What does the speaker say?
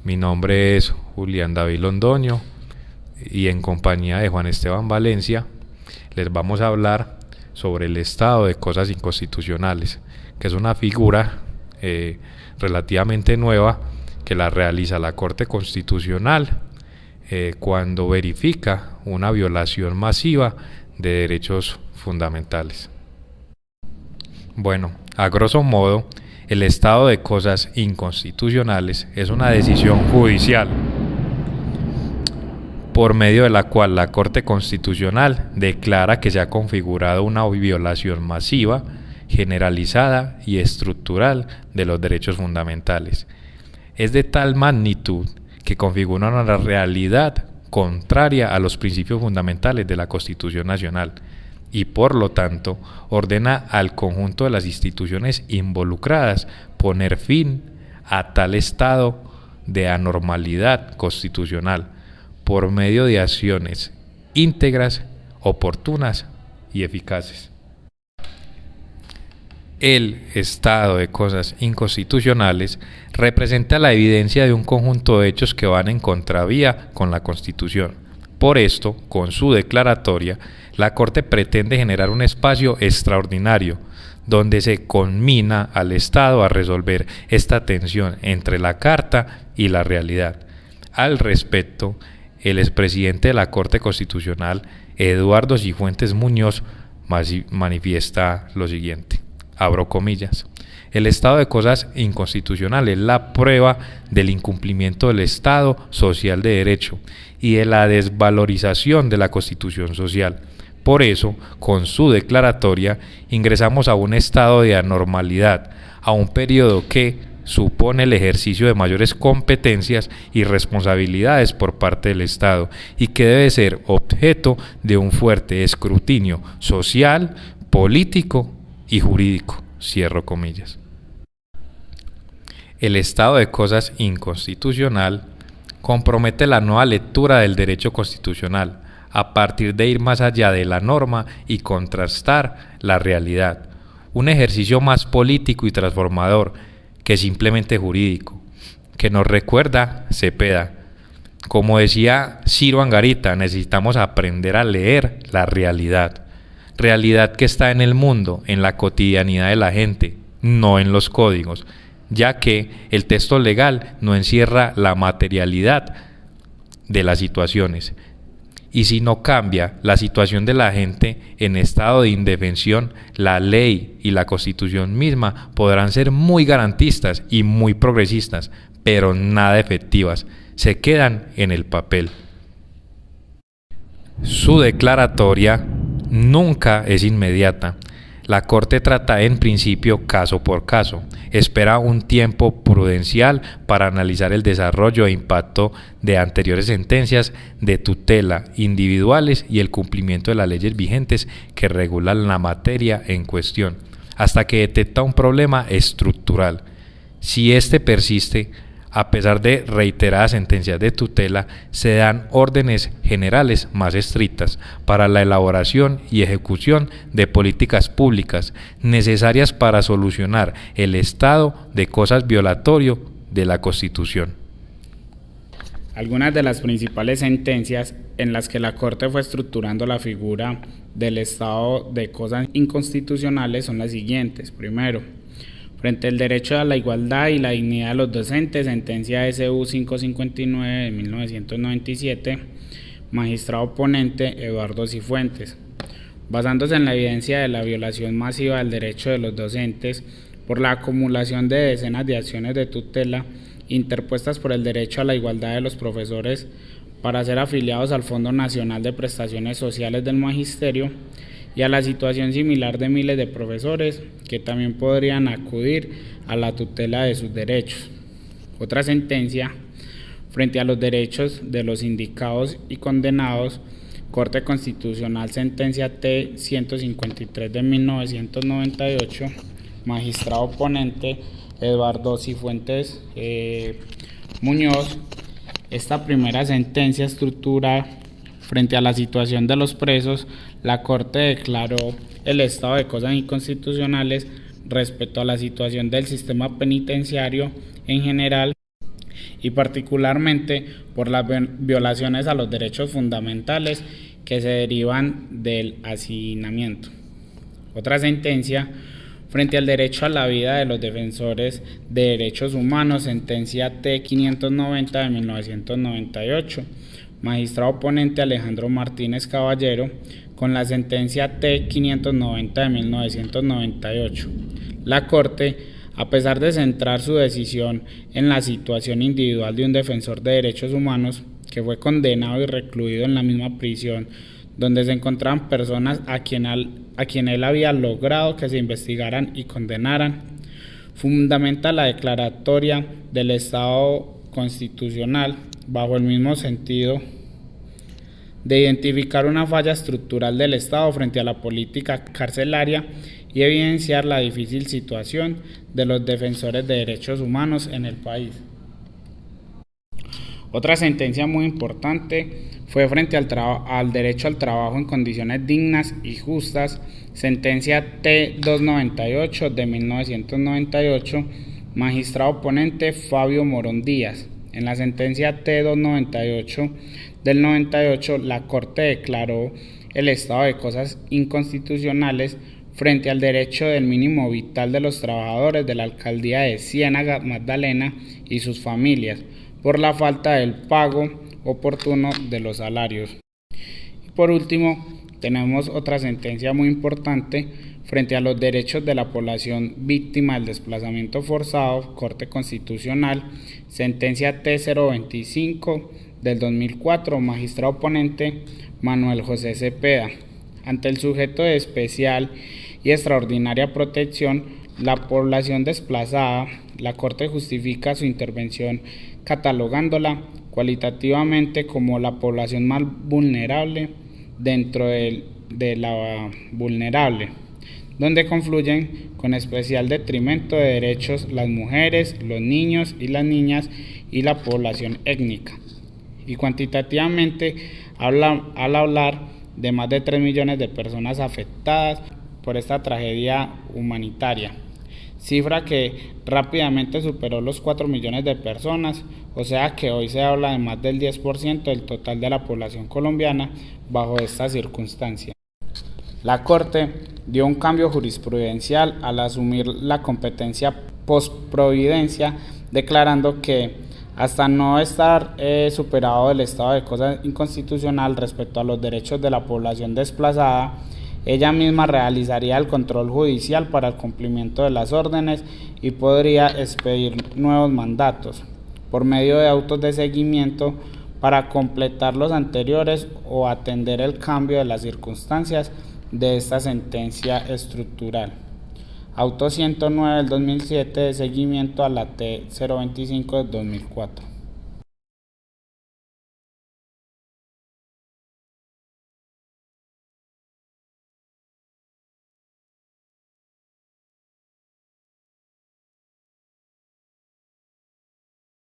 Mi nombre es Julián David Londoño y en compañía de Juan Esteban Valencia les vamos a hablar sobre el estado de cosas inconstitucionales, que es una figura relativamente nueva que la realiza la Corte Constitucional cuando verifica una violación masiva de derechos fundamentales. Bueno, a grosso modo, el estado de cosas inconstitucionales es una decisión judicial por medio de la cual la Corte Constitucional declara que se ha configurado una violación masiva, generalizada y estructural de los derechos fundamentales. Es de tal magnitud que configura una realidad contraria a los principios fundamentales de la Constitución Nacional y por lo tanto ordena al conjunto de las instituciones involucradas poner fin a tal estado de anormalidad constitucional por medio de acciones íntegras, oportunas y eficaces. El estado de cosas inconstitucionales representa la evidencia de un conjunto de hechos que van en contravía con la Constitución. Por esto, con su declaratoria, la Corte pretende generar un espacio extraordinario donde se conmina al Estado a resolver esta tensión entre la Carta y la realidad. Al respecto, el expresidente de la Corte Constitucional, Eduardo Cifuentes Muñoz, manifiesta lo siguiente, abro comillas: el estado de cosas inconstitucional es la prueba del incumplimiento del Estado social de derecho y de la desvalorización de la Constitución social. Por eso, con su declaratoria, ingresamos a un estado de anormalidad, a un periodo que supone el ejercicio de mayores competencias y responsabilidades por parte del Estado y que debe ser objeto de un fuerte escrutinio social, político y jurídico. Cierro comillas. El estado de cosas inconstitucional compromete la nueva lectura del derecho constitucional a partir de ir más allá de la norma y contrastar la realidad, un ejercicio más político y transformador que simplemente jurídico, que nos recuerda Cepeda. Como decía Ciro Angarita, necesitamos aprender a leer la realidad que está en el mundo, en la cotidianidad de la gente, no en los códigos, ya que el texto legal no encierra la materialidad de las situaciones. Y si no cambia la situación de la gente en estado de indefensión, la ley y la Constitución misma podrán ser muy garantistas y muy progresistas, pero nada efectivas, se quedan en el papel. Su declaratoria nunca es inmediata. La Corte trata en principio caso por caso, espera un tiempo prudencial para analizar el desarrollo e impacto de anteriores sentencias de tutela individuales y el cumplimiento de las leyes vigentes que regulan la materia en cuestión, hasta que detecta un problema estructural. Si este persiste, a pesar de reiteradas sentencias de tutela, se dan órdenes generales más estrictas para la elaboración y ejecución de políticas públicas necesarias para solucionar el estado de cosas violatorio de la Constitución. Algunas de las principales sentencias en las que la Corte fue estructurando la figura del estado de cosas inconstitucionales son las siguientes. Primero, frente al derecho a la igualdad y la dignidad de los docentes, sentencia SU 559 de 1997, magistrado ponente Eduardo Cifuentes. Basándose en la evidencia de la violación masiva del derecho de los docentes por la acumulación de decenas de acciones de tutela interpuestas por el derecho a la igualdad de los profesores para ser afiliados al Fondo Nacional de Prestaciones Sociales del Magisterio, y a la situación similar de miles de profesores que también podrían acudir a la tutela de sus derechos. Otra sentencia, frente a los derechos de los indicados y condenados, Corte Constitucional, sentencia T 153 de 1998, magistrado ponente Eduardo Cifuentes Muñoz. Esta primera sentencia estructura frente a la situación de los presos. La Corte declaró el estado de cosas inconstitucionales respecto a la situación del sistema penitenciario en general y particularmente por las violaciones a los derechos fundamentales que se derivan del hacinamiento. Otra sentencia frente al derecho a la vida de los defensores de derechos humanos, sentencia T-590 de 1998, magistrado ponente Alejandro Martínez Caballero, con la sentencia T-590 de 1998. La Corte, a pesar de centrar su decisión en la situación individual de un defensor de derechos humanos que fue condenado y recluido en la misma prisión donde se encontraban personas a quien él había logrado que se investigaran y condenaran, fundamenta la declaratoria del Estado constitucional bajo el mismo sentido de identificar una falla estructural del Estado frente a la política carcelaria y evidenciar la difícil situación de los defensores de derechos humanos en el país. Otra sentencia muy importante fue frente al derecho al trabajo en condiciones dignas y justas, sentencia T-298 de 1998, magistrado ponente Fabio Morón Díaz. En la sentencia T-298 del 98, la Corte declaró el estado de cosas inconstitucionales frente al derecho del mínimo vital de los trabajadores de la alcaldía de Ciénaga Magdalena y sus familias, por la falta del pago oportuno de los salarios. Y por último, tenemos otra sentencia muy importante frente a los derechos de la población víctima del desplazamiento forzado, Corte Constitucional, sentencia T-025 del 2004, magistrado ponente Manuel José Cepeda. Ante el sujeto de especial y extraordinaria protección, la población desplazada, la Corte justifica su intervención catalogándola cualitativamente como la población más vulnerable dentro de la vulnerable, donde confluyen con especial detrimento de derechos las mujeres, los niños y las niñas y la población étnica. Y cuantitativamente al hablar de más de 3 millones de personas afectadas por esta tragedia humanitaria, cifra que rápidamente superó los 4 millones de personas, o sea que hoy se habla de más del 10% del total de la población colombiana bajo esta circunstancia. La Corte dio un cambio jurisprudencial al asumir la competencia postprovidencia, declarando que hasta no estar superado el estado de cosas inconstitucional respecto a los derechos de la población desplazada, ella misma realizaría el control judicial para el cumplimiento de las órdenes y podría expedir nuevos mandatos por medio de autos de seguimiento para completar los anteriores o atender el cambio de las circunstancias de esta sentencia estructural. Auto 109 del 2007 de seguimiento a la T-025 del 2004.